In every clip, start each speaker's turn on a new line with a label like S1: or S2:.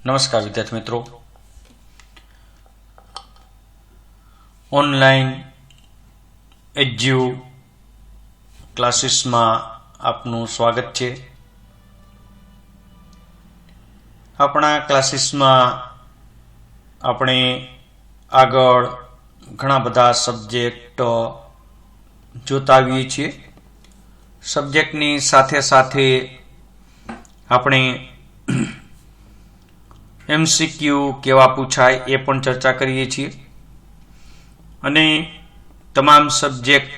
S1: નમસ્કાર વિદ્યાર્થી મિત્રો, ઓનલાઈન એજ્યુ ક્લાસીસમાં આપનું સ્વાગત છે। આપણા ક્લાસીસમાં આપણે આગળ ઘણા બધા સબ્જેક્ટ જોતા આવીએ છીએ। સબ્જેક્ટની સાથે સાથે આપણે એમસીક્યુ કેવા પૂછાય એ પણ ચર્ચા કરીએ છીએ અને તમામ સબ્જેક્ટ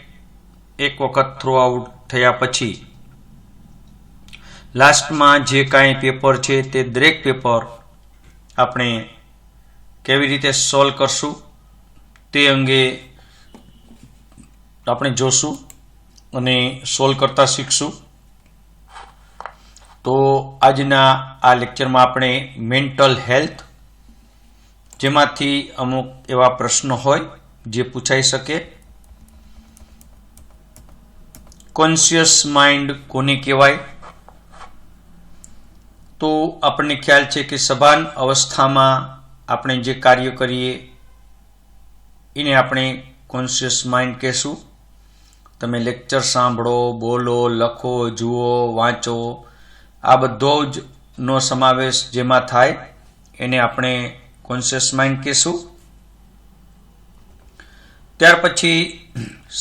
S1: એક વખત થ્રો આઉટ થયા પછી લાસ્ટમાં જે કાંઈ પેપર છે તે દરેક પેપર આપણે કેવી રીતે સોલ્વ કરશું તે અંગે આપણે જોશું અને સોલ્વ કરતા શીખશું। તો આજના આ લેક્ચરમાં આપણે મેન્ટલ હેલ્થ, જેમાંથી અમુક એવા પ્રશ્નો હોય જે પૂછાઈ શકે। કોન્શિયસ માઇન્ડ કોને કહેવાય? તો આપણને ખ્યાલ છે કે સભાન અવસ્થામાં આપણે જે કાર્ય કરીએ એને આપણે કોન્શિયસ માઇન્ડ કહેશું। તમે લેક્ચર સાંભળો, બોલો, લખો, જુઓ, વાંચો, આ બધો જ નો સમાવેશ જેમાં થાય એને આપણે કોન્શિયસ માઇન્ડ કહેશું। ત્યાર પછી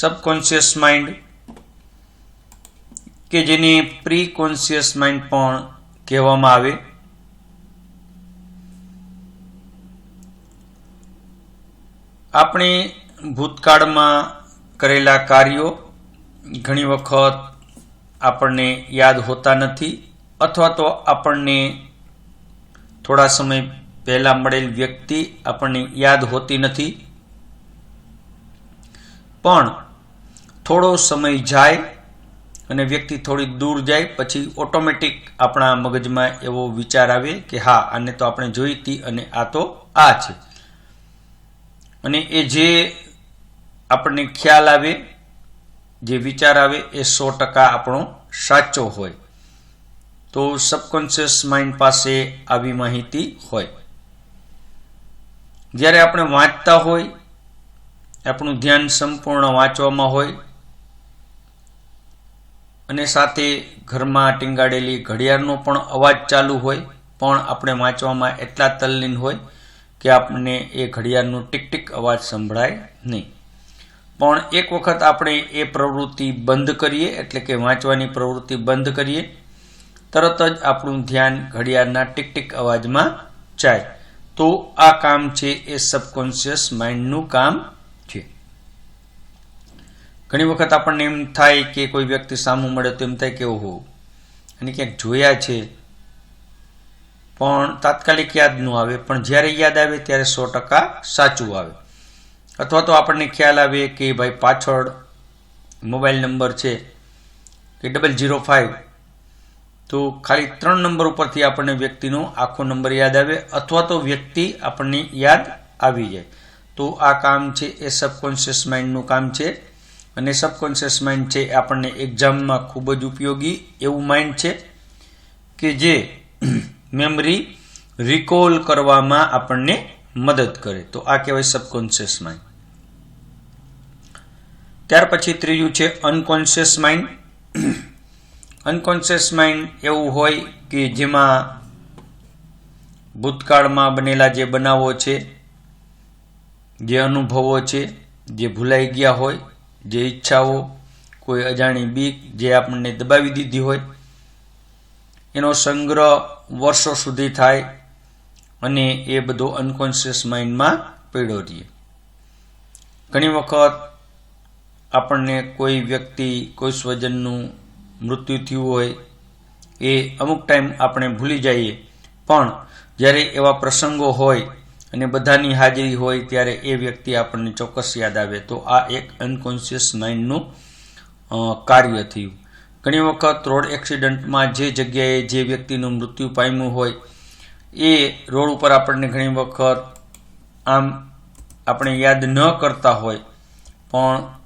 S1: સબકોન્શિયસ માઇન્ડ કે જેને પ્રી કોન્શિયસ માઇન્ડ પણ કહેવામાં આવે। આપણે ભૂતકાળમાં કરેલા કાર્યો ઘણી વખત આપણને યાદ હોતા નથી અથવા તો આપણને થોડા સમય પહેલા મળેલ વ્યક્તિ આપણને યાદ હોતી નથી, પણ થોડો સમય જાય અને વ્યક્તિ થોડી દૂર જાય પછી ઓટોમેટિક આપણા મગજમાં એવો વિચાર આવે કે હા, આને તો આપણે જોઈ હતી અને આ તો આ છે, અને એ જે આપણને ખ્યાલ આવે, જે વિચાર આવે એ 100% આપણો સાચો હોય। તો સબકોન્શિયસ માઇન્ડ પાસે આવી માહિતી હોય। જ્યારે આપણે વાંચતા હોય, આપણું ધ્યાન સંપૂર્ણ વાંચવામાં હોય અને સાથે ઘરમાં ટીંગાડેલી ઘડિયાળનો પણ અવાજ ચાલુ હોય, પણ આપણે વાંચવામાં એટલા તલ્લીન હોય કે આપણને એ ઘડિયાળનો ટીક ટીક અવાજ સંભળાય નહીં। પણ એક વખત આપણે એ પ્રવૃત્તિ બંધ કરીએ, એટલે કે વાંચવાની પ્રવૃત્તિ બંધ કરીએ, તરત જ આપણું ધ્યાન ઘડિયાળના ટીક ટીક અવાજમાં જાય। તો આ કામ છે એ સબકોન્શિયસ માઇન્ડનું કામ છે। ઘણી વખત આપણને એમ થાય કે કોઈ વ્યક્તિ સામું મળે તો એમ થાય કે ઓહો, અને ક્યાંક જોયા છે, પણ તાત્કાલિક યાદ ન આવે, પણ જ્યારે યાદ આવે ત્યારે 100% સાચું આવે। અથવા તો આપણને ખ્યાલ આવે કે ભાઈ પાછળ મોબાઈલ નંબર છે કે 005, તો ખાલી 3 નંબર ઉપરથી આપણને વ્યક્તિનો આખો નંબર યાદ આવે અથવા તો વ્યક્તિ આપણને યાદ આવી જાય। તો આ કામ છે એ સબકોન્શિયસ માઇન્ડનું કામ છે, અને સબકોન્શિયસ માઇન્ડ છે એ આપણને એક્ઝામમાં ખૂબ જ ઉપયોગી એવું માઇન્ડ છે કે જે મેમરી રિકોલ કરવામાં આપણને મદદ કરે। તો આ કહેવાય સબકોન્શિયસ માઇન્ડ। ત્યાર પછી ત્રીજું છે અનકોન્શિયસ માઇન્ડ। અનકોન્શિયસ માઇન્ડ એવું હોય કે જેમાં ભૂતકાળમાં બનેલા જે બનાવો છે, જે અનુભવો છે, જે ભૂલાઈ ગયા હોય, જે ઈચ્છાઓ, કોઈ અજાણી બીક જે આપણને દબાવી દીધી હોય, એનો સંગ્રહ વર્ષો સુધી થાય અને એ બધો અનકોન્શિયસ માઇન્ડમાં પડ્યો રહે। ઘણી વખત આપણને કોઈ વ્યક્તિ, કોઈ સ્વજનનું મૃત્યુ થયું હોય એ અમુક ટાઈમ આપણે ભૂલી જઈએ, પણ જ્યારે એવા પ્રસંગો હોય અને બધાની હાજરી હોય ત્યારે એ વ્યક્તિ આપણને ચોક્કસ યાદ આવે। તો આ એક અનકોન્શિયસ માઇન્ડનું કાર્ય થયું। ઘણી વખત રોડ એક્સિડન્ટમાં જે જગ્યાએ જે વ્યક્તિનું મૃત્યુ પામ્યું હોય એ રોડ ઉપર આપણને ઘણી વખત આમ આપણે યાદ ન કરતા હોય, પણ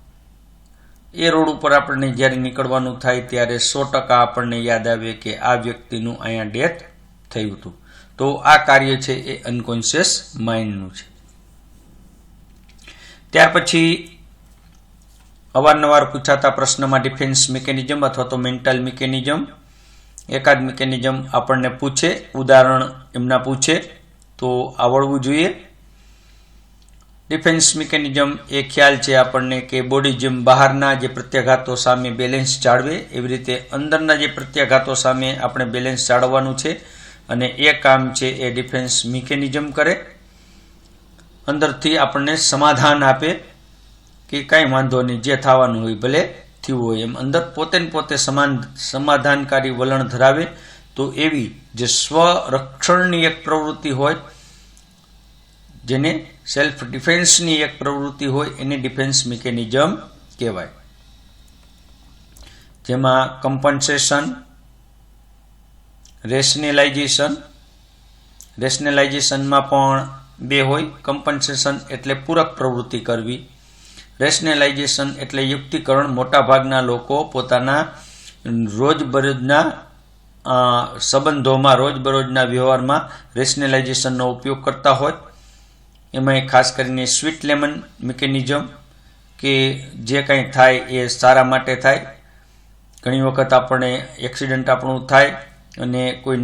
S1: એ રોડ ઉપર આપણને જ્યારે નીકળવાનું થાય ત્યારે 100% આપણને યાદ આવે કે આ વ્યક્તિનું અહીંયા ડેથ થયું હતું। તો આ કાર્ય છે એ અનકોન્શિયસ માઇન્ડનું છે. ત્યાર પછી અવારનવાર પૂછાતા પ્રશ્નમાં ડિફેન્સ મિકેનિઝમ અથવા તો મેન્ટલ મિકેનિઝમ, એકાદ મિકેનિઝમ આપણને પૂછે, ઉદાહરણ એમના પૂછે તો આવડવું જોઈએ. ડિફેન્સ મિકેનિઝમ એ ખ્યાલ છે આપણને કે બોડી જેમ બહારના જે પ્રત્યાઘાતો સામે બેલેન્સ જાળવે એવી રીતે અંદરના જે પ્રત્યાઘાતો સામે આપણે બેલેન્સ જાળવવાનું છે અને એ કામ છે એ ડિફેન્સ મિકેનિઝમ કરે. અંદરથી આપણને સમાધાન આપે કે કાંઈ વાંધો નહીં, જે થવાનું હોય ભલે થયું હોય, એમ અંદર પોતે ને પોતે સમાધાનકારી વલણ ધરાવે. તો એવી જે સ્વરક્ષણની એક પ્રવૃત્તિ હોય, જેને સેલ્ફ ડિફેન્સની એક પ્રવૃત્તિ હોય, એને ડિફેન્સ મિકેનિઝમ કહેવાય. જેમાં કમ્પન્સેશન, રેશનેલાઇઝેશનમાં પણ બે હોય. કમ્પન્સેશન એટલે પૂરક પ્રવૃત્તિ કરવી, રેશનેલાઇઝેશન એટલે યુક્તિકરણ. મોટાભાગના લોકો પોતાના રોજબરોજના સંબંધોમાં, રોજબરોજના વ્યવહારમાં રેશનેલાઇઝેશનનો ઉપયોગ કરતા હોય. એમાં ખાસ કરીને સ્વીટ લેમન મિકેનિઝમ, કે જે કંઈ થાય એ સારા માટે થાય. ઘણી વખત આપણે એક્સિડન્ટ આપણું થાય અને કોઈ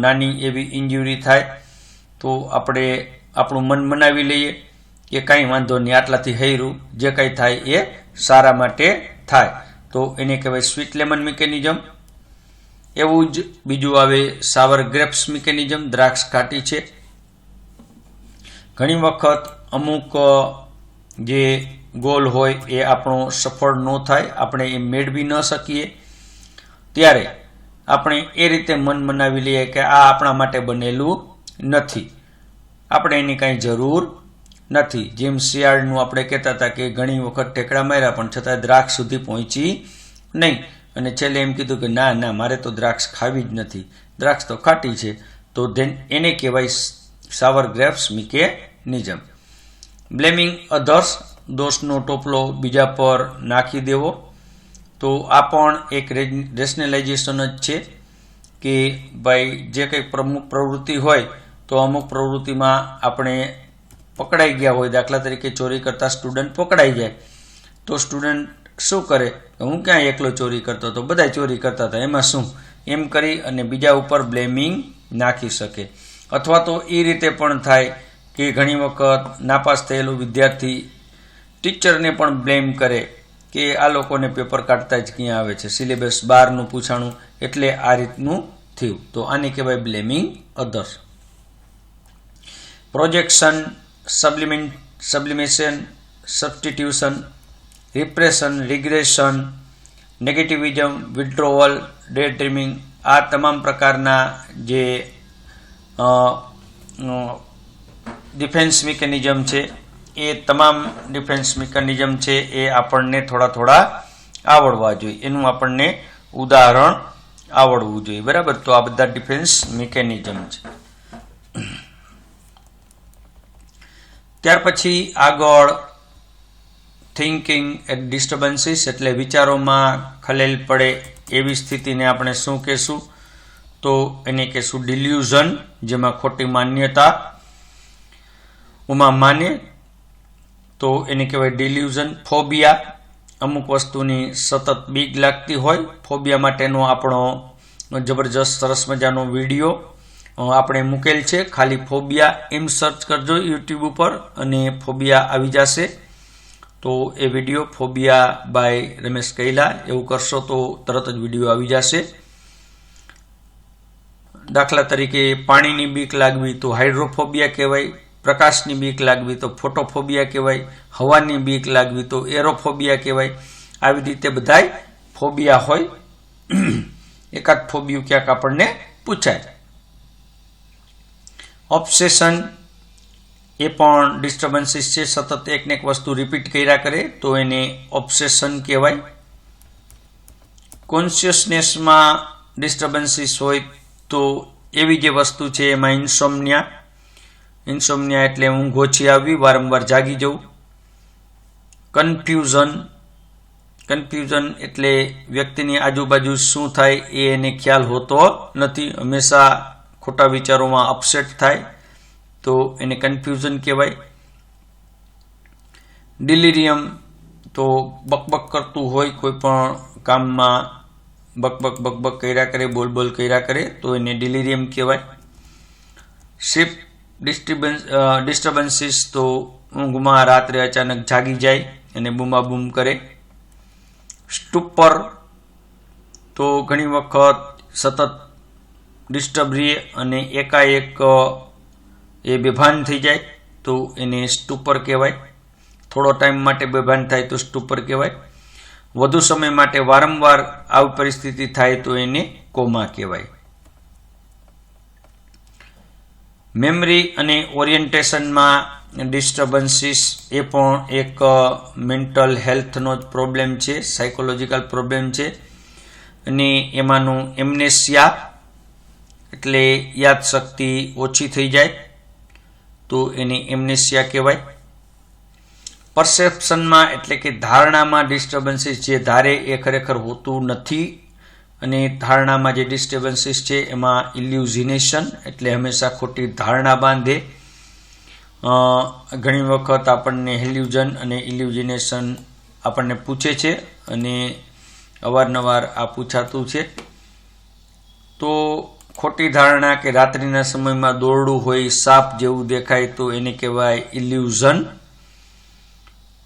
S1: નાની એવી ઇન્જુરી થાય તો આપણે આપણું મન મનાવી લઈએ કે કાંઈ વાંધો નહીં, આટલાથી હૈરું, જે કંઈ થાય એ સારા માટે થાય. તો એને કહેવાય સ્વીટ લેમન મિકેનિઝમ. એવું જ બીજું આવે સાવર ગ્રેપ્સ મિકેનિઝમ, દ્રાક્ષ ખાટી છે. ઘણી વખત અમુક જે ગોલ હોય એ આપણો સફળ ન થાય, આપણે એ મેળવી ન શકીએ, ત્યારે આપણે એ રીતે મન મનાવી લઈએ કે આ આપણા માટે બનેલું નથી, આપણે એની કાંઈ જરૂર નથી. જેમ શિયાળનું આપણે કહેતા હતા કે ઘણી વખત ઠેકડા માર્યા પણ છતાં દ્રાક્ષ સુધી પહોંચી નહીં, અને છેલ્લે એમ કીધું કે ના ના, મારે તો દ્રાક્ષ ખાવી જ નથી, દ્રાક્ષ તો ખાટી છે. તો એને કહેવાય સાવર ગ્રેપ્સ મિકેનિઝમ. બ્લેમિંગ અધર્સ, દોષનો ટોપલો બીજા પર નાખી દેવો, તો આ પણ એક રેશનલાઇઝેશન જ છે કે ભાઈ જે કંઈ પ્રમુખ પ્રવૃત્તિ હોય તો અમુક પ્રવૃત્તિમાં આપણે પકડાઈ ગયા હોય, દાખલા તરીકે ચોરી કરતા સ્ટુડન્ટ પકડાઈ જાય તો સ્ટુડન્ટ શું કરે, હું ક્યાં એકલો ચોરી કરતો હતો, બધા ચોરી કરતા હતા, એમાં શું, એમ કરી અને બીજા ઉપર બ્લેમિંગ નાખી શકે. અથવા તો એ રીતે પણ થાય કે ઘણી વખત નાપાસ થયેલું વિદ્યાર્થી ટીચરને પણ બ્લેમ કરે કે આ લોકોને પેપર કાઢતા જ ક્યાં આવે છે, સિલેબસ 12નું પૂછાણું એટલે આ રીતનું થયું. તો આને કહેવાય blaming others. Projection, sublimation, substitution, repression, regression, negativism, withdrawal, day dreaming, આ તમામ પ્રકારના જે ડિફેન્સ મિકેનિઝમ છે એ તમામ ડિફેન્સ મિકેનિઝમ છે એ આપણને થોડા આવડવા જોઈએ, એનું આપણને ઉદાહરણ આવડવું જોઈએ. બરાબર, તો આ બધા ડિફેન્સ મિકેનિઝમ છે. ત્યાર પછી આગળ થિંકિંગ એટ ડિસ્ટર્બન્સીસ, એટલે વિચારોમાં ખલેલ પડે એવી સ્થિતિને આપણે શું કહેશું, તો એને કહેશું ડિલ્યુઝન, જેમાં ખોટી માન્યતા ઉમાં માને તો એને કહેવાય ડિલ્યુઝન. ફોબિયા, અમુક વસ્તુની સતત બીક લાગતી હોય, ફોબિયા માટેનો આપણો જબરજસ્ત સરસ મજાનો વિડીયો આપણે મૂકેલ છે, ખાલી ફોબિયા એમ સર્ચ કરજો યુટ્યુબ ઉપર અને ફોબિયા આવી જશે. તો એ video phobia by Ramesh Kaila એવું કરશો તો તરત જ વિડીયો આવી જશે. દાખલા તરીકે પાણીની બીક લાગવી તો હાઇડ્રોફોબિયા કહેવાય, પ્રકાશની બીક લાગવી તો ફોટોફોબિયા કહેવાય, હવાની બીક લાગવી તો એરોફોબિયા કહેવાય. આવી રીતે બધાય ફોબિયા હોય, એકાદ ફોબિયું ક્યાંક આપણને પૂછાય. ઓબ્સેશન એ પણ ડિસ્ટર્બન્સીસ છે, સતત એક ને એક વસ્તુ રિપીટ કર્યા કરે તો એને ઓબ્સેશન કહેવાય. કોન્શિયસનેસમાં ડિસ્ટર્બન્સીસ હોય તો એવી જે વસ્તુ છે એમાં ઇન્સોમ્નિયા એટલે ઊંઘ ઓછી આવવી, વારંવાર જાગી જવું. કન્ફ્યુઝન એટલે વ્યક્તિની આજુબાજુ શું થાય એ એને ખ્યાલ હોતો નથી, હંમેશા ખોટા વિચારોમાં અપસેટ થાય તો એને કન્ફ્યુઝન કહેવાય. ડિલિરિયમ તો બકબક કરતું હોય, કોઈ પણ કામમાં બકબક કર્યા કરે, બોલ કર્યા કરે તો એને ડિલિરિયમ કહેવાય. સ્લીપ ડિસ્ટર્બન્સીસ તો ઊંઘમાં રાત્રે અચાનક જાગી જાય અને બૂમાબૂમ કરે. સ્ટુપર તો ઘણી વખત સતત ડિસ્ટર્બ રહે અને એકાએક એ બેભાન થઈ જાય તો એને સ્ટુપર કહેવાય. થોડો ટાઈમ માટે બેભાન થાય તો સ્ટુપર કહેવાય. વધુ સમય માટે વારંવાર આવી પરિસ્થિતિ થાય તો એને કોમા કહેવાય. મેમરી અને ઓરિએન્ટેશનમાં ડિસ્ટર્બન્સીસ એ પણ એક મેન્ટલ હેલ્થનો જ પ્રોબ્લેમ છે, સાયકોલોજીકલ પ્રોબ્લેમ છે. અને એમાંનું એમ્નેસિયા એટલે યાદશક્તિ ઓછી થઈ જાય તો એને એમ્નેસિયા કહેવાય. પરસેપ્શનમાં એટલે કે ધારણામાં ડિસ્ટર્બન્સીસ, જે ધારે એ ખરેખર હોતું નથી, અને ધારણામાં જે ડિસ્ટર્બન્સીસ છે એમાં ઇલ્યુઝિનેશન એટલે હંમેશા ખોટી ધારણા બાંધે. ઘણી વખત આપણને હેલ્યુઝન અને ઇલ્યુઝિનેશન આપણને પૂછે છે અને અવારનવાર આ પૂછાતું છે. તો ખોટી ધારણા કે રાત્રિના સમયમાં દોરડું હોય, સાપ જેવું દેખાય તો એને કહેવાય ઇલ્યુઝન.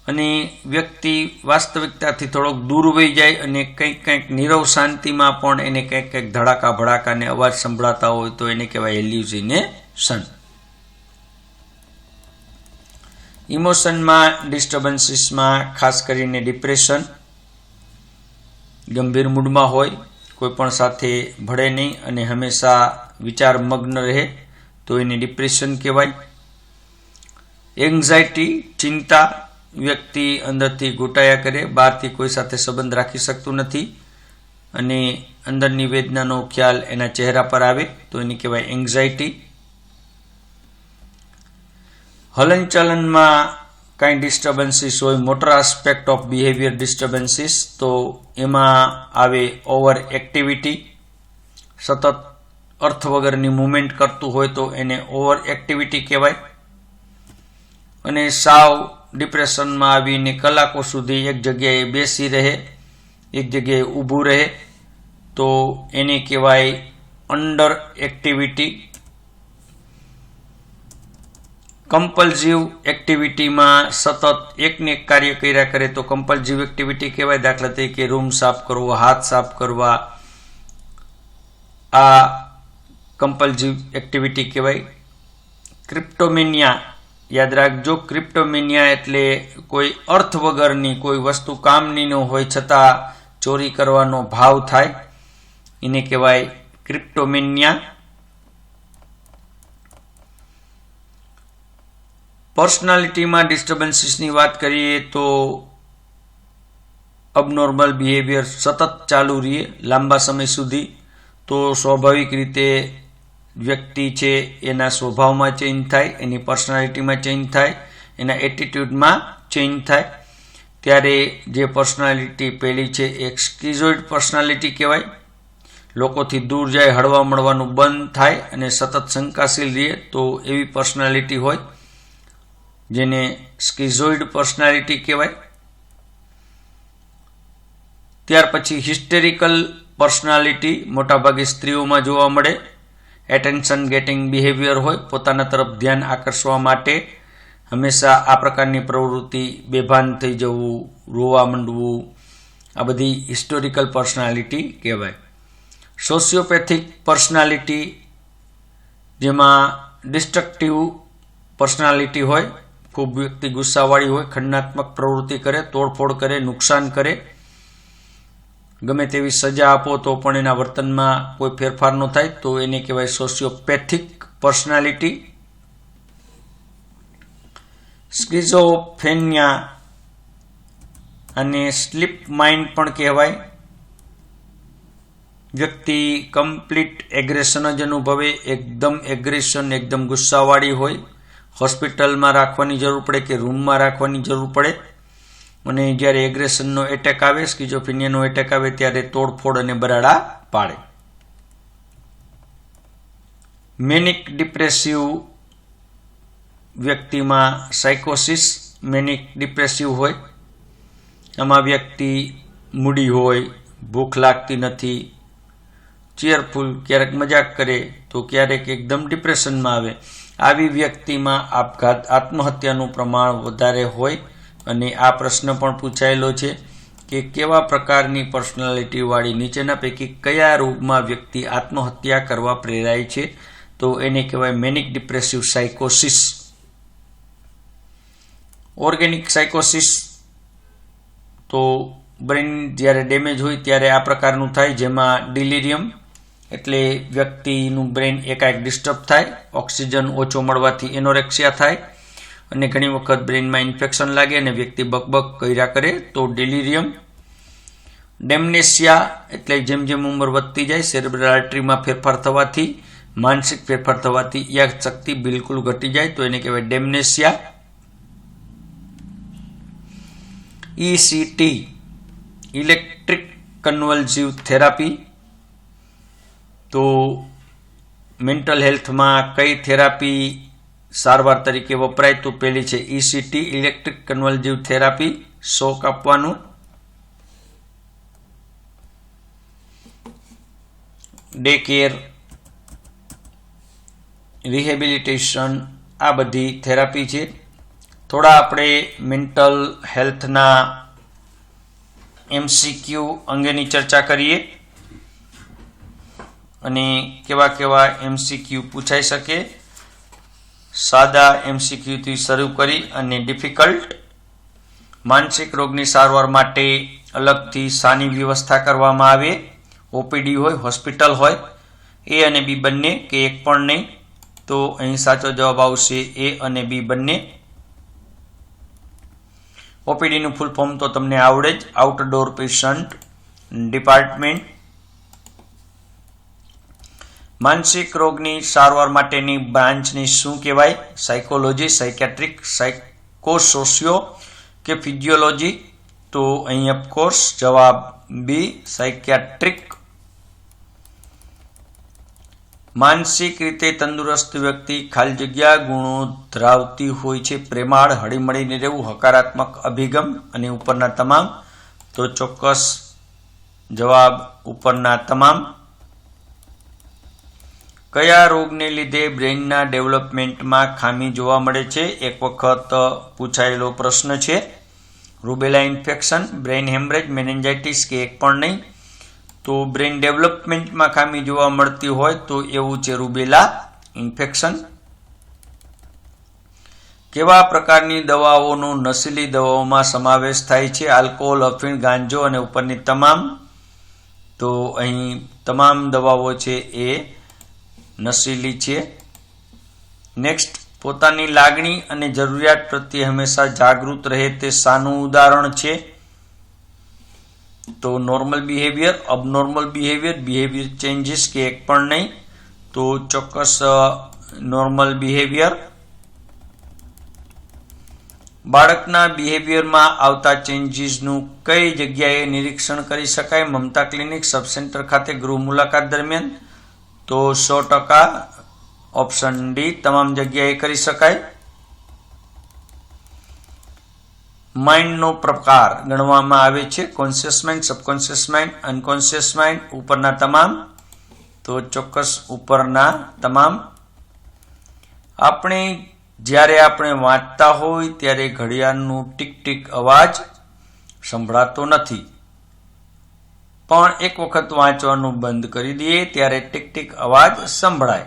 S1: અને વ્યક્તિ વાસ્તવિકતાથી થોડોક દૂર વહી જાય અને કંઈક નીરવ શાંતિમાં પણ એને કંઈક ધડાકા ભડાકાને અવાજ સંભળાતા હોય તો એને કહેવાય હેલ્યુસિનેશન. ઇમોશનમાં ડિસ્ટર્બન્સીસમાં ખાસ કરીને ડિપ્રેશન, ગંભીર મૂડમાં હોય, કોઈ પણ સાથે ભળે નહીં અને હંમેશા વિચારમગ્ન રહે તો એને ડિપ્રેશન કહેવાય. એન્ઝાયટી, ચિંતા, વ્યક્તિ અંદરથી ઘૂંટાયા કરે, બહારથી કોઈ સાથે સંબંધ રાખી શકતું નથી અને અંદરની વેદનાનો ખ્યાલ એના ચહેરા પર આવે તો એને કહેવાય એન્ઝાયટી. હલનચલનમાં કાંઈ ડિસ્ટર્બન્સીસ હોય, motor aspect of behaviour disturbances, તો એમાં આવે ઓવર એક્ટિવિટી. સતત અર્થ વગરની મૂવમેન્ટ કરતું હોય તો એને ઓવર એક્ટિવિટી કહેવાય. અને સાવ ડિપ્રેશનમાં આવીને કલાકો સુધી એક જગ્યાએ બેસી રહે, એક જગ્યાએ ઊભું રહે તો એને કહેવાય અંડર એક્ટિવિટી. કમ્પલ્સિવ એક્ટિવિટીમાં સતત એકને એક કાર્ય કર્યા કરે તો કમ્પલ્સિવ એક્ટિવિટી કહેવાય. દાખલા તરીકે રૂમ સાફ કરવો, હાથ સાફ કરવા, આ કમ્પલ્સિવ એક્ટિવિટી કહેવાય. ક્રિપ્ટોમેનિયા, યાદ રાખજો, ક્રિપ્ટોમેનિયા એટલે કોઈ અર્થ વગરની કોઈ વસ્તુ કામની ન હોય છતાં ચોરી કરવાનો ભાવ થાય, એને કહેવાય ક્રિપ્ટોમેનિયા. પર્સનાલિટીમાં ડિસ્ટર્બન્સીસની વાત કરીએ તો અબનોર્મલ બિહેવિયર સતત ચાલુ રહે લાંબા સમય સુધી તો સ્વાભાવિક રીતે વ્યક્તિ છે એના સ્વભાવમાં ચેન્જ થાય, એની પર્સનાલિટીમાં ચેન્જ થાય, એના એટીટ્યૂડમાં ચેન્જ થાય. ત્યારે જે પર્સનાલિટી પહેલી છે એક સ્કિઝોઇડ પર્સનાલિટી કહેવાય. લોકોથી દૂર જાય, હળવા મળવાનું બંધ થાય અને સતત શંકાશીલ રહે તો એવી પર્સનાલિટી હોય જેને સ્કિઝોઇડ પર્સનાલિટી કહેવાય. ત્યાર પછી હિસ્ટેરિકલ પર્સનાલિટી મોટાભાગે સ્ત્રીઓમાં જોવા મળે. એટેન્શન ગેટિંગ બિહેવિયર હોય, પોતાના તરફ ધ્યાન આકર્ષવા માટે હંમેશા આ પ્રકારની પ્રવૃત્તિ, બેભાન થઈ જવું, રોવા માંડવું, આ બધી હિસ્ટોરિકલ પર્સનાલિટી કહેવાય. સોશિયોપેથિક પર્સનાલિટી, જેમાં ડિસ્ટ્રક્ટિવ પર્સનાલિટી હોય, ખૂબ વ્યક્તિ ગુસ્સાવાળી હોય, ખંડનાત્મક પ્રવૃત્તિ કરે, તોડફોડ કરે, નુકસાન કરે, ગમે તેવી સજા આપો તો પણ એના વર્તનમાં કોઈ ફેરફાર ન થાય તો એને કહેવાય સોશિયોપેથિક પર્સનાલિટી. સ્કિઝોફ્રેનિયા અને સ્લીપ માઇન્ડ પણ કહેવાય. વ્યક્તિ કમ્પ્લીટ એગ્રેશન જ અનુભવે, એકદમ ગુસ્સાવાળી હોય, હોસ્પિટલમાં રાખવાની જરૂર પડે કે રૂમમાં રાખવાની જરૂર પડે. અને જ્યારે એગ્રેશનનો એટેક આવે, સ્કિઝોફ્રેનિયાનો એટેક આવે ત્યારે તોડફોડ અને બરાડા પાડે. મેનિક ડિપ્રેસિવ વ્યક્તિમાં સાયકોસિસ મેનિક ડિપ્રેસિવ હોય. આમાં વ્યક્તિ મૂડી હોય, ભૂખ લાગતી નથી, ચીયરફુલ, ક્યારેક મજાક કરે તો ક્યારેક એકદમ ડિપ્રેશનમાં આવે. આવી વ્યક્તિમાં આપઘાત આત્મહત્યાનું પ્રમાણ વધારે હોય. અને આ પ્રશ્ન પણ પૂછાયેલો છે કે કેવા પ્રકારની પર્સનાલિટીવાળી નીચેના પૈકી કયા રોગમાં વ્યક્તિ આત્મહત્યા કરવા પ્રેરાય છે? તો એને કહેવાય મેનિક ડિપ્રેસિવ સાયકોસિસ. ઓર્ગેનિક સાયકોસિસ તો બ્રેઇન જ્યારે ડેમેજ હોય ત્યારે આ પ્રકારનું થાય, જેમાં ડિલિરિયમ એટલે વ્યક્તિનું બ્રેઇન એકાએક ડિસ્ટર્બ થાય, ઓક્સિજન ઓછો મળવાથી એનોરેક્સિયા થાય અને ઘણી વખત બ્રેઇનમાં ઇન્ફેક્શન લાગે અને વ્યક્તિ બકબક કર્યા કરે તો ડિલિરિયમ. ડેમનેશિયા એટલે જેમ જેમ ઉંમર વધતી જાય સેરેબ્રલ આર્ટરીમાં ફેરફાર થવાથી, માનસિક ફેરફાર થવાથી યાદ શક્તિ બિલકુલ ઘટી જાય તો એને કહેવાય ડેમનેશિયા. ECT electric convulsive therapy. તો મેન્ટલ હેલ્થમાં કઈ થેરાપી સારવાર તરીકે વપરાય? તો પહેલી છે ECT electric convulsive therapy, shock આપવાનું. ડે કેર, રિહેબિલિટેશન, આ બધી થેરાપી છે. થોડા આપણે મેન્ટલ હેલ્થના MCQ અંગેની ચર્ચા કરીએ અને કેવા કેવા MCQ પૂછાઈ શકે. સાદા MCQ થી શરૂ કરી અને ડિફિકલ્ટ. માનસિક રોગની સારવાર માટે અલગથી શાની વ્યવસ્થા કરવામાં આવે? OPD હોય, હોસ્પિટલ હોય, A અને B બંને કે એક પણ નહીં? તો અહીં સાચો જવાબ આવશે A અને B બંને. OPD નું ફૂલ ફોર્મ તો તમને આવડે જ, આઉટડોર પેશન્ટ ડિપાર્ટમેન્ટ. માનસિક રોગની સારવાર માટેની બ્રાન્ચની શું કહેવાય? સાયકોલોજી, સાયકેટ્રિક, સાયકોસોશિયો કે ફિઝિયોલોજી? તો અહીં ઓફકોર્સ જવાબ B સાયકેટ્રિક. માનસિક રીતે તંદુરસ્ત વ્યક્તિ ખાલી જગ્યા ગુણો ધરાવતી હોય છે. પ્રેમાળ, હળીમળીને રહેવું, હકારાત્મક અભિગમ અને ઉપરના તમામ? તો ચોક્કસ જવાબ ઉપરના તમામ. કયા રોગને લીધે બ્રેઇનના ડેવલપમેન્ટમાં ખામી જોવા મળે છે? એક વખત પૂછાયેલો પ્રશ્ન છે. રૂબેલા ઇન્ફેક્શન, બ્રેઇન હેમરેજ, મેનેન્જાઇટિસ કે એક પણ નહીં? તો બ્રેઇન ડેવલપમેન્ટમાં ખામી જોવા મળતી હોય તો એવું છે રૂબેલા ઇન્ફેક્શન. કેવા પ્રકારની દવાઓનો નશીલી દવાઓમાં સમાવેશ થાય છે? આલ્કોહોલ, અફીણ, ગાંજો અને ઉપરની તમામ? તો અહીં તમામ દવાઓ છે એ નશીલી છે. નેક્સ્ટ, પોતાની લાગણી અને જરૂરિયાત પ્રત્યે હંમેશા જાગૃત રહે તે શાનું ઉદાહરણ છે? તો normal behaviour, abnormal behaviour, behaviour changes કે એક પણ નહીં? તો ચોક્કસ નોર્મલ બિહેવિયર. બાળકના બિહેવિયરમાં આવતા ચેન્જીસનું કઈ જગ્યાએ નિરીક્ષણ કરી શકાય? મમતા ક્લિનિક, સબ સેન્ટર ખાતે, ગૃહ મુલાકાત દરમિયાન? તો 100% ઓપ્શન ડી તમામ જગ્યાએ કરી શકાય. માઇન્ડનો પ્રકાર ગણવામાં આવે છે conscious mind, subconscious mind, unconscious mind? ઉપરના તમામ? તો ચોક્કસ ઉપરના તમામ. જ્યારે આપણે વાંચતા હોય ત્યારે ઘડિયાળનું ટીક ટીક અવાજ સંભળાતો નથી, પણ એક વખત વાંચવાનું બંધ કરી દઈએ ત્યારે ટીક ટીક અવાજ સંભળાય.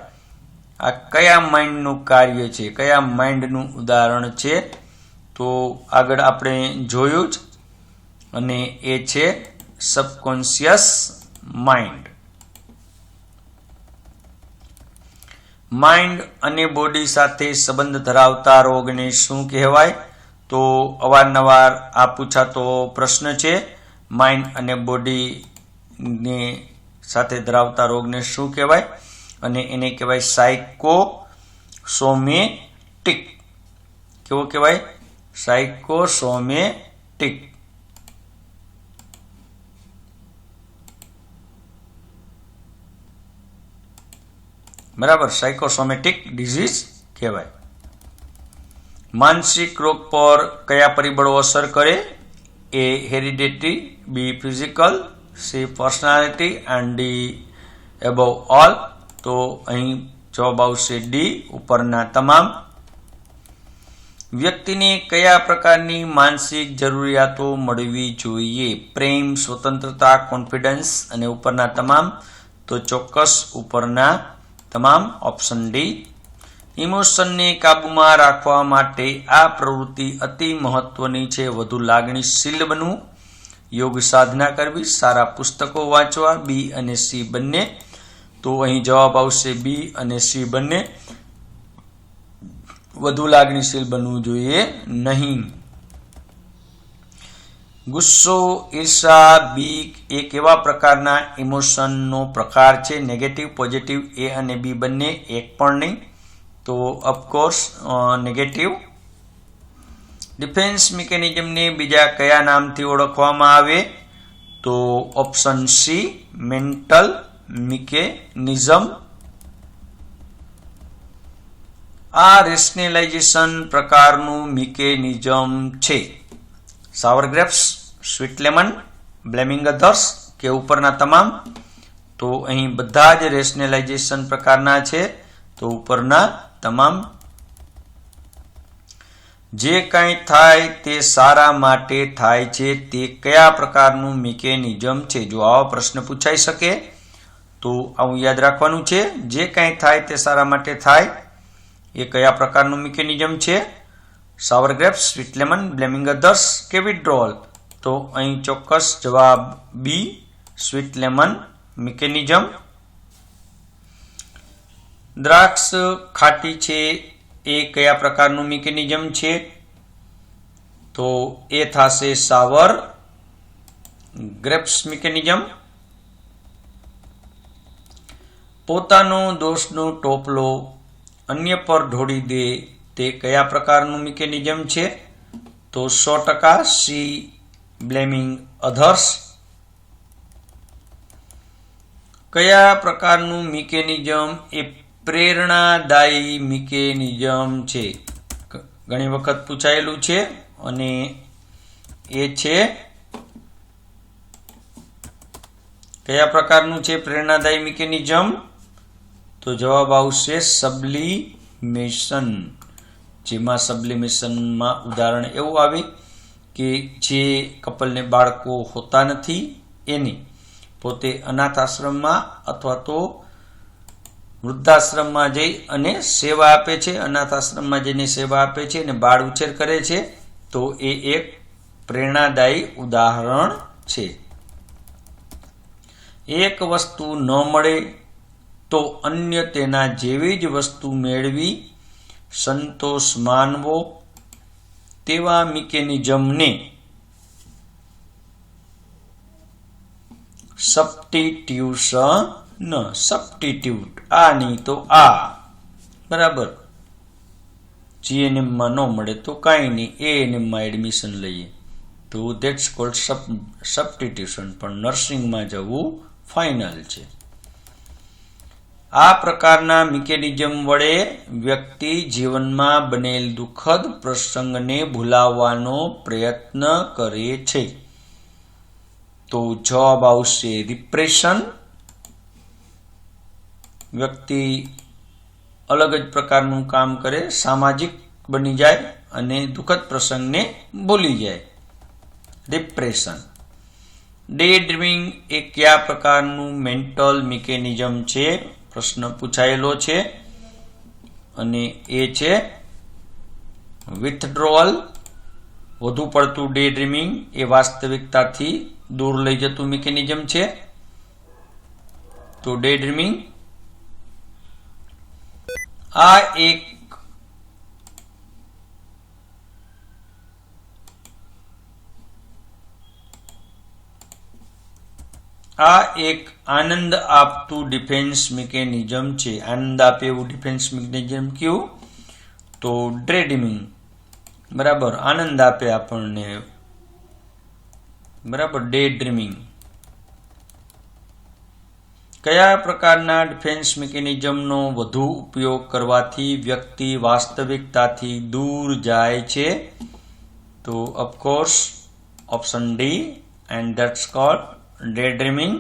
S1: આ કયા માઇન્ડનું કાર્ય છે? કયા માઇન્ડનું ઉદાહરણ છે? તો આગળ આપણે જોયું જ, અને એ છે સબકોન્શિયસ માઇન્ડ. માઇન્ડ અને બોડી સાથે સંબંધ ધરાવતા રોગને શું કહેવાય? તો અવારનવાર આ પૂછાતો પ્રશ્ન છે. માઇન્ડ અને બોડીને સાથે ધરાવતા રોગને શું કહેવાય? અને એને કહેવાય સાયકોસોમેટિક. કેવો કહેવાય? સાયકોસોમેટિક. बराबर साइकोसोमेटिक डिजीज कहेवाय। मानसिक रोग पर कया परिबळो असर करे? A heredity, B physical, C personality and D above all. तो अहीं जवाब आवशे डी उपरना तमाम। व्यक्तिने कया प्रकारनी मानसिक जरूरियातो मळवी जोईए? प्रेम, स्वतंत्रता, कॉन्फिडन्स अने उपरना तमाम। तो चोक्कस उपरना तमाम ऑप्शन डी। इमोशन ने काबूमां राखवा माटे आ प्रवृत्ति अति महत्वनी छे। वधु लागणीशील बनवुं, योग साधना करवी, सारा पुस्तको वांचवा, बी अने सी बंने। तो अहीं जवाब आवशे बी अने सी बंने। વધુ લાગણીશીલ બનવું જોઈએ નહીં। ગુસ્સો, ઈર્ષા, બીક એક એવા પ્રકારના ઇમોશનનો પ્રકાર છે, નેગેટિવ પોઝિટિવ એ અને બી બંને, એક પણ નહીં। તો ઓફકોર્સ નેગેટિવ। ડિફેન્સ મિકેનિઝમને બીજા કયા નામથી ઓળખવામાં આવે? તો ઓપ્શન સી મેન્ટલ મિકેનિઝમ। आ रेशनलाइजेशन प्रकारनु मिकेनिजम छे। Sour grapes, sweet lemon, blaming others के उपरना तमाम। तो अहीं बधा ज रेशनलाइजेशन प्रकारना छे। तो उपरना तमाम। जे कांई थाय ते सारा माटे थाय छे ते कया प्रकारनु मिकेनिजम छे? जो आवा प्रश्न पूछाई सके तो आवुं याद राखवानुं छे। जे कांई थाय ते सारा माटे थाय ये कया प्रकारનું મિકેનિઝમ છે? Sour grapes, sweet lemon, blaming others કે વિથડ્રોઅલ? તો અહીં ચોક્કસ જવાબ બી સ્વીટ લેમન મિકેનિઝમ। દ્રાક્ષ ખાટી છે એ કયા પ્રકારનું મિકેનિઝમ છે? તો એ થાશે સાવર ગ્રેપ્સ મિકેનિઝમ। પોતાનો દોષનો ટોપલો अन्य पर ढोड़ी दे ते कया प्रकारनु मिकेनिजम छे? तो 100% सी ब्लेमिंग अधर्स। कया प्रकारनु मिकेनिजम ए प्रेरणादायी मिकेनिजम छे? घणी वखत पूछायेलुं छे अने ए छे कया प्रकारनु छे प्रेरणादायी मिकेनिजम? तो जवाब आवशे सब्लिमेशन। जेमां सब्लिमेशन मां उदाहरण एवुं आवे के जे कपलने बाळको होता नथी एनी पोते अनाथ आश्रममां अथवा तो वृद्धाश्रममां जई अने सेवा आपे छे। अनाथ आश्रममां जईने सेवा आपे छे अने बाळ उछेर करे छे। तो ए एक प्रेरणादायी उदाहरण छे। एक वस्तु न मळे तो अन्य तेना जेवी ज वस्तु मेळवी संतोष मानवो तेवा मिकेनिजमने सब्स्टिट्यूशन, सब्स्टिट्यूट आ नहीं तो आ बराबर। जीएनएम में न मळे तो काई नहीं, एएनएम में एडमिशन लईए तो देट्स कॉल्ड सब्स्टिट्यूशन। पण नर्सिंग में जवुं फाइनल छे। आ प्रकारना मिकेनिजम वडे व्यक्ति जीवन में बनेल दुखद प्रसंग ने भूलाववानो प्रयत्न करे छे। तो जवाब आवशे रिप्रेशन। व्यक्ति अलग ज प्रकारनुं काम करे, सामाजिक बनी जाए अने दुखद प्रसंग ने भूली जाए, रिप्रेशन। डे ड्रीमिंग एक क्या प्रकारनुं मेंटल मिकेनिजम छे? प्रश्न पूछायेलो छे अने ए छे विथड्रोअल। વધુ પડતું ડે ડ્રીમિંગ એ વાસ્તવિકતાથી દૂર લઈ જતું મિકેનિઝમ છે। તો ડે ડ્રીમિંગ आ एक आनंद आपतु डिफेन्स मिकेनिजम छे। आनंद आपे एवुं डिफेन्स मिकेनिजम क्यों? तो डे ड्रीमिंग बराबर आनंद आपे आपने बराबर डे ड्रीमिंग। કયા પ્રકારના ડિફેન્સ મિકેનિઝમનો વધુ ઉપયોગ કરવાથી વ્યક્તિ વાસ્તવિકતાથી દૂર જાય છે? તો of course option D, and that's cold day dreaming.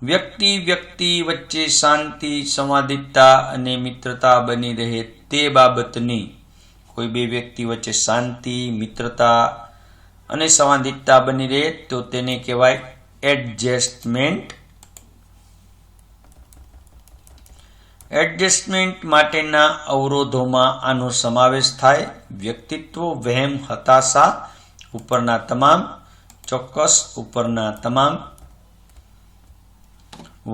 S1: વ્યક્તિ વચ્ચે શાંતિ, સંવાદિતા અને મિત્રતા બની રહે તે બાબતની, કોઈ બે વ્યક્તિ વચ્ચે શાંતિ, મિત્રતા અને સંવાદિતા બની રહે તો તેને કહેવાય એડજસ્ટમેન્ટ. એડજસ્ટમેન્ટ માટેના અવરોધોમાં આનો સમાવેશ થાય: વ્યક્તિત્વ, વહેમ, હતાશા, ઉપરના તમામ, ચોક્કસ, ઉપરના તમામ.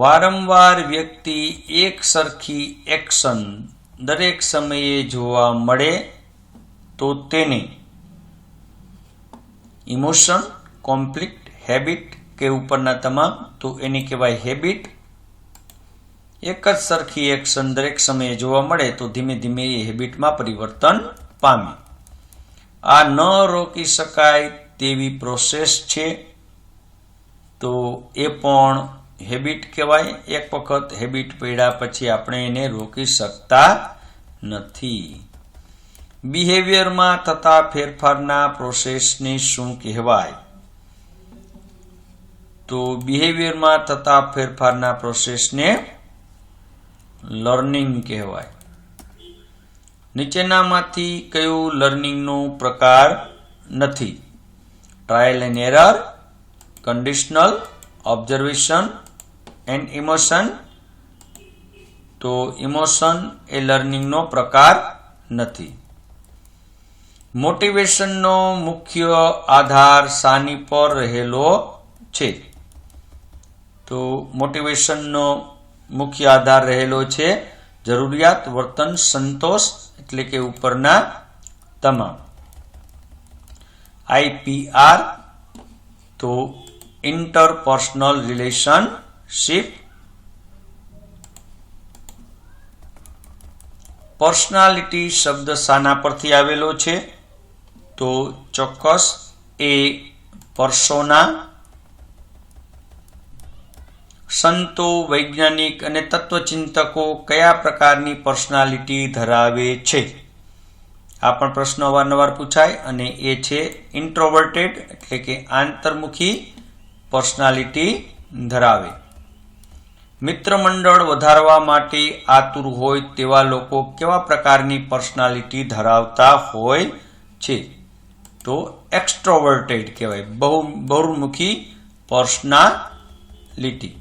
S1: વારંવાર વ્યક્તિ એક સરખી એક્શન દરેક સમયે જોવા મળે તો તેને ઇમોશન, કોન્ફ્લિક્ટ, હેબિટ કે ઉપરના તમામ, તો એને કહેવાય હેબિટ. એક જ સરખી એક્શન દરેક સમયે જોવા મળે તો ધીમે ધીમે એ હેબિટમાં પરિવર્તન પામે. આ ન રોકી શકાય તેવી પ્રોસેસ છે તો એ પણ હેબિટ કહેવાય. એક વખત હેબિટ પડ્યા પછી આપણે એને રોકી શકતા નથી. બિહેવિયરમાં થતા ફેરફારના પ્રોસેસને શું કહેવાય? તો બિહેવિયરમાં થતા ફેરફારના પ્રોસેસને લર્નિંગ કહેવાય. નીચેનામાંથી કયું લર્નિંગનો પ્રકાર નથી? Trial and error, conditional, observation and emotion. તો ઇમોશન એ લર્નિંગનો પ્રકાર નથી. મોટિવેશનનો મુખ્ય આધાર શાની પર રહેલો છે? તો મોટિવેશનનો મુખ્ય આધાર રહેલો છે જરૂરિયાત, વર્તન, સંતોષ, એટલે કે ઉપરના તમામ. IPR તો ઇન્ટરપર્સનલ રિલેશનશિપ. પર્સનાલિટી શબ્દ શાના પરથી આવેલો છે? તો ચોક્કસ એ પર્સોના. સંતો, વૈજ્ઞાનિક અને તત્વચિંતકો કયા પ્રકારની પર્સનાલિટી ધરાવે છે? આ પણ પ્રશ્ન અવારનવાર પૂછાય અને એ છે ઇન્ટ્રોવર્ટેડ, એટલે કે આંતરમુખી પર્સનાલિટી ધરાવે. મિત્રમંડળ વધારવા માટે આતુર હોય તેવા લોકો કેવા પ્રકારની પર્સનાલિટી ધરાવતા હોય છે? તો એક્સ્ટ્રોવર્ટેડ કહેવાય, બહુમુખી પર્સનાલિટી.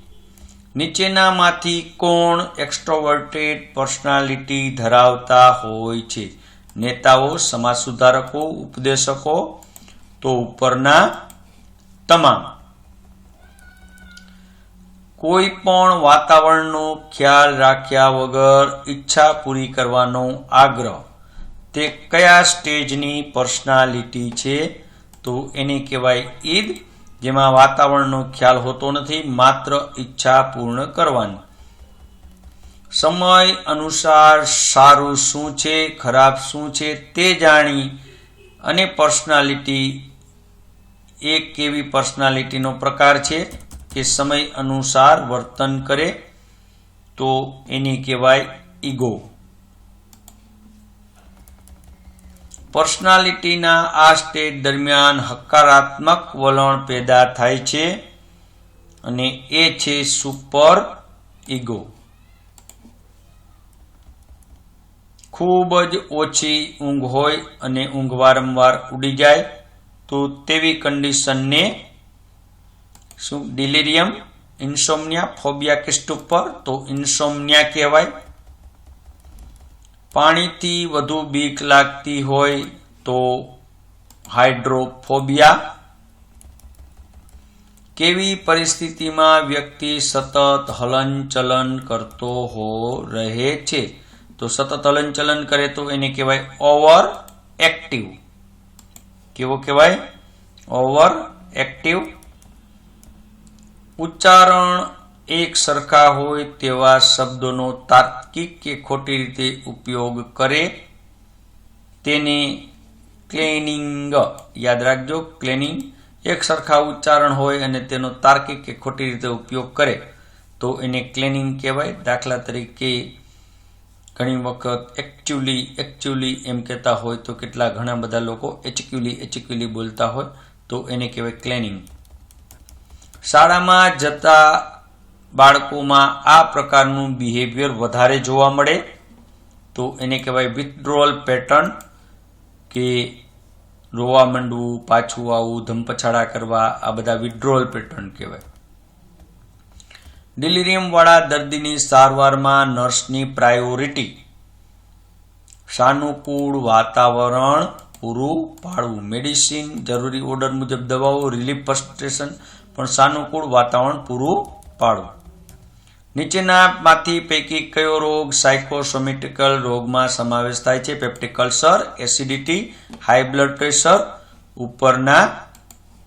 S1: નીચેનામાંથી કોણ એક્સ્ટ્રોવર્ટેડ પર્સનાલિટી ધરાવતા હોય છે? નેતાઓ, સમાજ સુધારકો, ઉપદેશકો, તો ઉપરના તમામ. કોઈ પણ વાતાવરણનો ખ્યાલ રાખ્યા વગર ઈચ્છા પૂરી કરવાનો આગ્રહ તે કયા સ્ટેજની પર્સનાલિટી છે? તો એને કહેવાય ઈદ, જેમાં વાતાવરણનો ખ્યાલ હોતો નથી, માત્ર ઈચ્છા પૂર્ણ કરવાની. સમય અનુસાર સારું શું છે, ખરાબ શું છે તે જાણી અને પર્સનાલિટી એ કેવી પર્સનાલિટીનો પ્રકાર છે કે સમય અનુસાર વર્તન કરે તો એને કહેવાય ઈગો. પર્સનાલિટીના આ સ્ટેજ દરમિયાન હકારાત્મક વલણ પેદા થાય છે અને એ છે સુપર ઈગો. ખૂબ જ ઓછી ઊંઘ હોય અને ઊંઘ વારંવાર ઉડી જાય તો તેવી કન્ડિશનને શું? ડિલિરિયમ, ઇન્સોમ્નિયા, ફોબિયા કે સ્ટુપર, તો ઇન્સોમ્નિયા કહેવાય. પાણીથી વધુ બીક લાગતી હોય તો હાઇડ્રોફોબિયા. કેવી પરિસ્થિતિમાં વ્યક્તિ સતત હલનચલન કરતો રહે છે? તો સતત હલનચલન કરે તો એને કહેવાય ઓવર એક્ટિવ. કેવો કહેવાય? Over active. ઉચ્ચારણ એક સરખા હોય તેવા શબ્દોનો તાર્કિક કે ખોટી રીતે ઉપયોગ કરે તેને ક્લેનિંગ, યાદ રાખજો, ક્લેનિંગ એક સરખા ઉચ્ચારણ હોય અને તેનો તાર્કિક કે ખોટી રીતે ઉપયોગ કરે તો એને ક્લેનિંગ કહેવાય. દાખલા તરીકે ઘણી વખત એકચ્યુઅલી એમ કહેતા હોય તો ઘણા બધા લોકો એચક્યુઅલી બોલતા હોય તો એને કહેવાય ક્લેનિંગ. શાળામાં જતા બાળકોમાં આ પ્રકારનું બિહેવિયર વધારે જોવા મળે તો એને કહેવાય વિથડ્રોઅલ પેટર્ન, કે રોવા માંડવું, પાછું આવવું, ધમપછાડા કરવા, આ બધા વિથડ્રોઅલ પેટર્ન કહેવાય. ડિલિરિયમ વાળા દર્દીની સારવારમાં નર્સની પ્રાયોરિટી સાનુકૂળ વાતાવરણ પૂરું પાડવું. મેડિસિન, જરૂરી ઓર્ડર મુજબ દવાઓ, રિલીફ ફ્રસ્ટ્રેશન, પણ સાનુકૂળ વાતાવરણ પૂરું પાડવું. નીચેનામાંથી પૈકી કયો રોગ સાયકોસોમેટિકલ રોગમાં સમાવેશ થાય છે? Peptic ulcer, acidity, high blood pressure, ઉપરના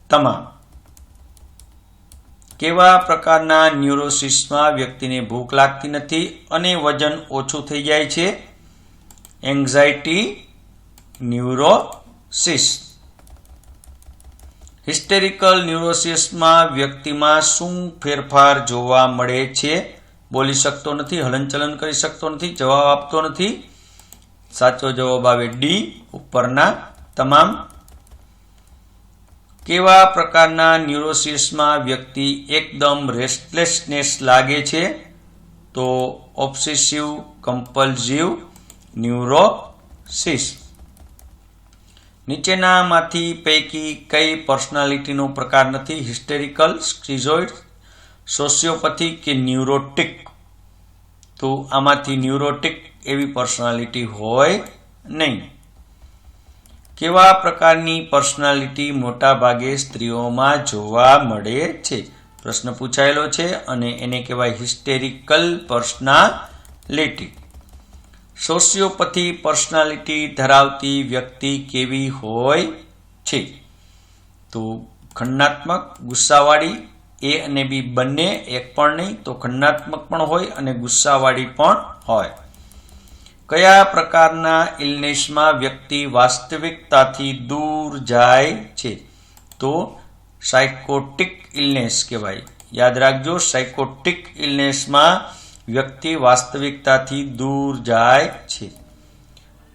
S1: તમામ. કેવા પ્રકારના ન્યુરોસિસમાં વ્યક્તિને ભૂખ લાગતી નથી અને વજન ઓછું થઈ જાય છે? એન્ઝાઇટી ન્યુરોસિસ. હિસ્ટેરિકલ ન્યુરોસિસમાં વ્યક્તિમાં શું ફેરફાર જોવા મળે છે? બોલી શકતો નથી, હલનચલન કરી શકતો નથી, જવાબ આપતો નથી. સાચો જવાબ આવે ડી, ઉપરના તમામ. કેવા પ્રકારના ન્યુરોસિસમાં વ્યક્તિ એકદમ રેસ્ટલેસનેસ લાગે છે? તો ઓબ્સેસિવ કમ્પલ્સિવ ન્યુરોસિસ. નીચેનામાંથી પૈકી કઈ પર્સનાલિટીનો પ્રકાર નથી? હિસ્ટેરિકલ, સ્કિઝોઇડ, સોશિયોપેથિક કે ન્યુરોટિક? તો આમાંથી ન્યુરોટિક એવી પર્સનાલિટી હોય નહીં. કેવા પ્રકારની પર્સનાલિટી મોટા ભાગે સ્ત્રીઓમાં જોવા મળે છે? પ્રશ્ન પૂછાયેલો છે અને એને કહેવાય હિસ્ટેરિકલ પર્સનાલિટી. સોશિયોપેથી પર્સનાલિટી ધરાવતી વ્યક્તિ કેવી હોય છે? તો ખંડાત્મક, ગુસ્સાવાળી, એ અને બી બંને, એક પણ નહીં. તો ખંડાત્મક પણ હોય અને ગુસ્સાવાળી પણ હોય. કયા પ્રકારના ઇલનેસમાં વ્યક્તિ વાસ્તવિકતાથી દૂર જાય છે? તો સાયકોટિક ઇલનેસ કહેવાય. યાદ રાખજો, સાયકોટિક ઇલનેસમાં વ્યક્તિ વાસ્તવિકતાથી દૂર જાય છે.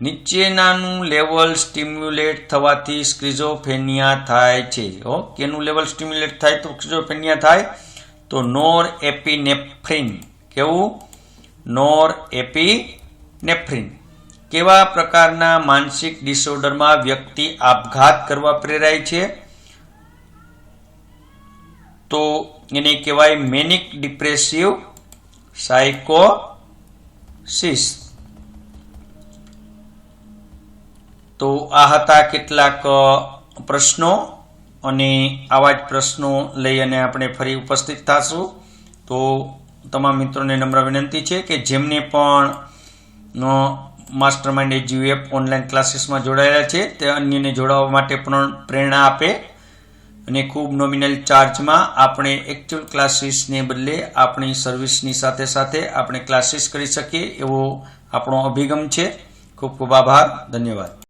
S1: નીચેનાનું લેવલ સ્ટિમ્યુલેટ થવાથી સ્કિઝોફ્રેનિયા થાય છે. કેનું લેવલ સ્ટિમ્યુલેટ થાય તો સ્કિઝોફ્રેનિયા થાય? તો નોર એપિનેફ્રિન. કેવું? નોર એપિનેફ્રિન. કેવા પ્રકારના માનસિક ડિસઓર્ડરમાં વ્યક્તિ આપઘાત કરવા પ્રેરાય છે? તો એને કહેવાય મેનિક ડિપ્રેસિવ સાયકોસિસ. તો આ હતા કેટલાક પ્રશ્નો, અને આવા જ પ્રશ્નો લઈ અને આપણે ફરી ઉપસ્થિત થશું. તો તમામ મિત્રોને નમ્ર વિનંતી છે કે જેમને પણ માસ્ટર માઇન્ડ એજ્યુએપ ઓનલાઈન ક્લાસીસમાં જોડાયેલા છે તે અન્યને જોડાવા માટે પણ પ્રેરણા આપે, અને ખૂબ નોમિનલ ચાર્જમાં આપણે એકચ્યુઅલ ક્લાસીસને બદલે આપણી સર્વિસની સાથે સાથે આપણે ક્લાસીસ કરી શકીએ એવો આપણો અભિગમ છે. ખૂબ ખૂબ આભાર. ધન્યવાદ.